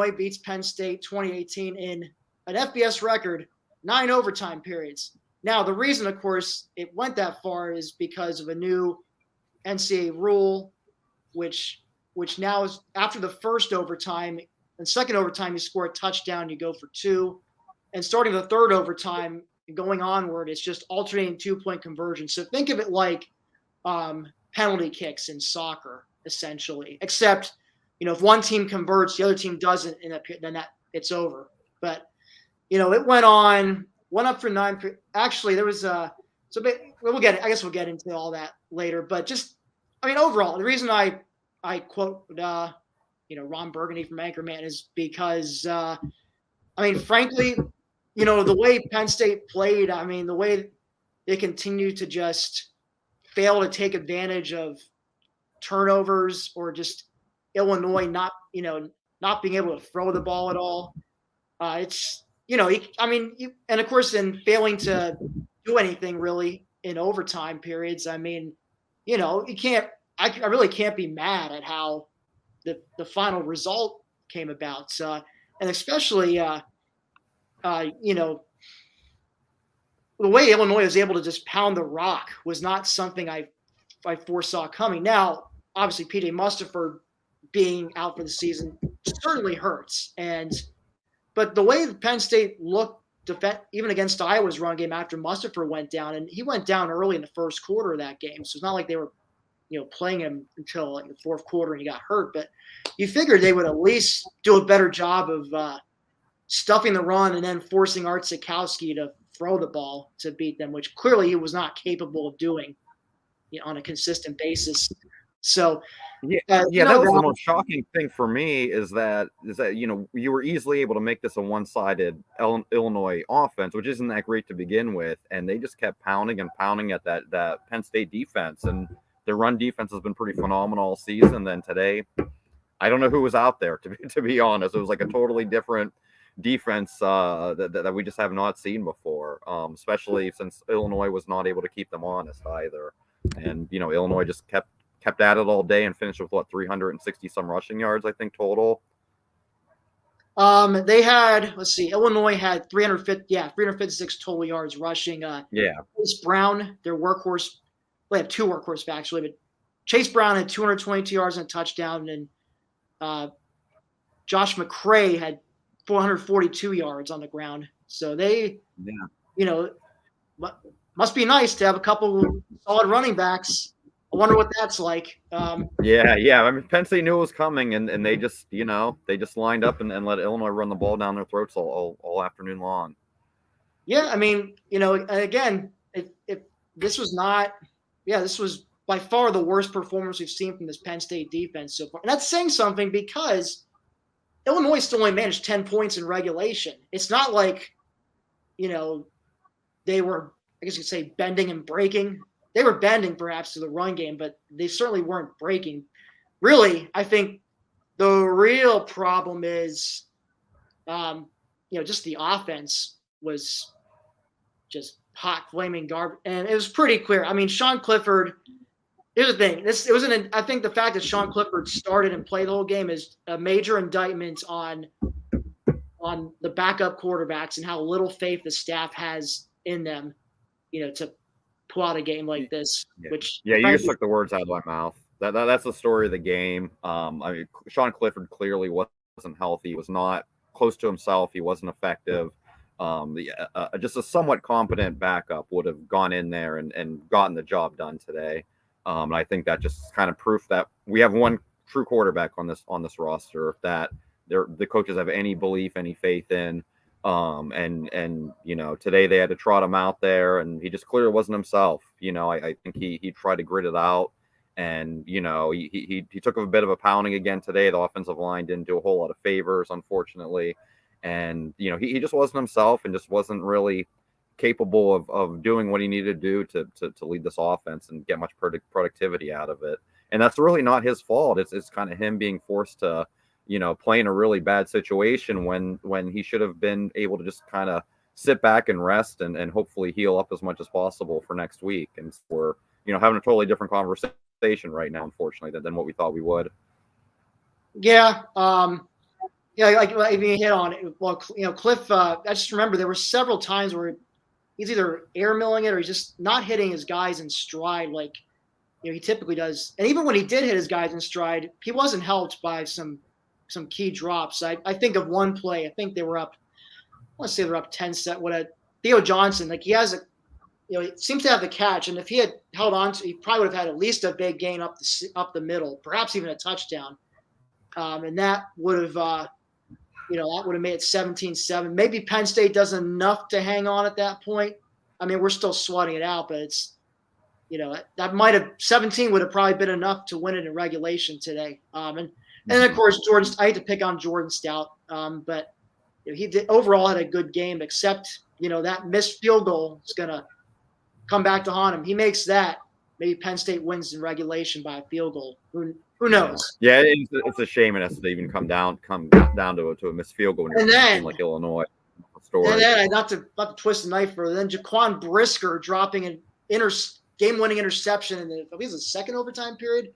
Illinois beats Penn State 2018 in an FBS record, 9 overtime periods. Now, the reason, of course, it went that far is because of a new NCAA rule, which now is after the first overtime and second overtime, you score a touchdown, you go for 2. And starting the third overtime and going onward, it's just alternating 2-point conversion. So think of it like penalty kicks in soccer, essentially, except, if one team converts, the other team doesn't, then that it's over. But, it went up for 9. Actually, there was we'll get into all that later. But just, overall, the reason I quote, Ron Burgundy from Anchorman is because, frankly, the way Penn State played, the way they continue to just fail to take advantage of turnovers or just Illinois not being able to throw the ball at all. It's, and of course, in failing to do anything really in overtime periods, you can't, I really can't be mad at how the final result came about. And especially, the way Illinois was able to just pound the rock was not something I foresaw coming. Now, obviously, P.J. Mustipher being out for the season certainly hurts. But the way Penn State looked, even against Iowa's run game after Mustipher went down, and he went down early in the first quarter of that game, so it's not like they were playing him until like the fourth quarter and he got hurt. But you figured they would at least do a better job of stuffing the run and then forcing Art Sikowski to throw the ball to beat them, which clearly he was not capable of doing on a consistent basis. So that was the most shocking thing for me is that you were easily able to make this a one-sided Illinois offense, which isn't that great to begin with, and they just kept pounding and pounding at that Penn State defense, and their run defense has been pretty phenomenal all season. Then today, I don't know who was out there, to be honest. It was like a totally different defense that we just have not seen before, especially since Illinois was not able to keep them honest either. And, Illinois just kept at it all day and finished with 360 some rushing yards, I think, total. They had, Illinois had 356 total yards rushing. Chase Brown, their workhorse, they had 2 workhorse backs, actually, but Chase Brown had 222 yards and a touchdown, and Josh McCray had 442 yards on the ground. So they, must be nice to have a couple solid running backs. I wonder what that's like. Penn State knew it was coming, and they just, lined up and let Illinois run the ball down their throats all afternoon long. Yeah, again, if this was not, this was by far the worst performance we've seen from this Penn State defense so far. And that's saying something because Illinois still only managed 10 points in regulation. It's not like, they were, I guess you could say, bending and breaking. They were bending perhaps to the run game, but they certainly weren't breaking. Really, I think the real problem is, just the offense was just hot, flaming garbage. And it was pretty clear. Sean Clifford, here's the thing. I think the fact that Sean Clifford started and played the whole game is a major indictment on the backup quarterbacks and how little faith the staff has in them, to pull out a game like this. Which you just took the words out of my mouth. That's the story of the game. Sean Clifford clearly wasn't healthy. He was not close to himself. He wasn't effective. Just a somewhat competent backup would have gone in there and gotten the job done today. I think that just kind of proof that we have one true quarterback on this roster that the coaches have any belief, any faith in. Today they had to trot him out there, and he just clearly wasn't himself. I think he tried to grit it out, and he took a bit of a pounding again today. The offensive line didn't do a whole lot of favors, unfortunately, and he just wasn't himself and just wasn't really capable of doing what he needed to do to lead this offense and get much productivity out of it. And that's really not his fault. It's kind of him being forced to play in a really bad situation when he should have been able to just kind of sit back and rest and hopefully heal up as much as possible for next week. And we're having a totally different conversation right now, unfortunately, than what we thought we would. Yeah. Yeah, like you hit on it. Well, Cliff. I just remember there were several times where he's either air milling it or he's just not hitting his guys in stride like he typically does. And even when he did hit his guys in stride, he wasn't helped by some key drops. I think of one play. I think they were up. I want to say they're up 10 set. What a Theo Johnson. Like he has a he seems to have the catch, and if he had held on to, he probably would have had at least a big gain up the middle, perhaps even a touchdown. And that would have that would have made it 17-7. Maybe Penn State does enough to hang on at that point. I mean, we're still sweating it out, but it's that might have 17 would have probably been enough to win it in regulation today. And of course Jordan. I hate to pick on Jordan Stout, but he did overall had a good game, except that missed field goal is gonna come back to haunt him. He makes that, maybe Penn State wins in regulation by a field goal. Who knows? Yeah, it's a shame it has to even come down to a missed field goal in a team like Illinois. Story. And then not to twist the knife further. Then Jaquan Brisker dropping an game-winning interception in the second overtime period,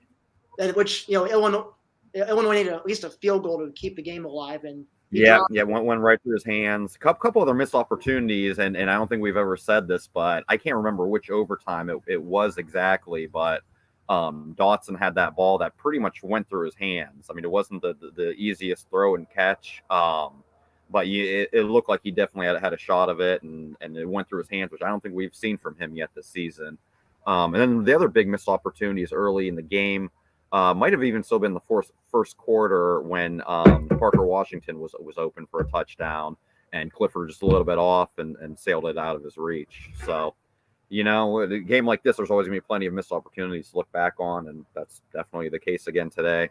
which Illinois needed at least a field goal to keep the game alive. And went right through his hands. Couple other missed opportunities, and I don't think we've ever said this, but I can't remember which overtime it was exactly, but Dotson had that ball that pretty much went through his hands. I mean, it wasn't the easiest throw and catch, but it looked like he definitely had a shot of it, and it went through his hands, which I don't think we've seen from him yet this season. And then the other big missed opportunities early in the game might have even still been the first quarter when Parker Washington was open for a touchdown, and Clifford just a little bit off and sailed it out of his reach. So, a game like this, there's always going to be plenty of missed opportunities to look back on, and that's definitely the case again today.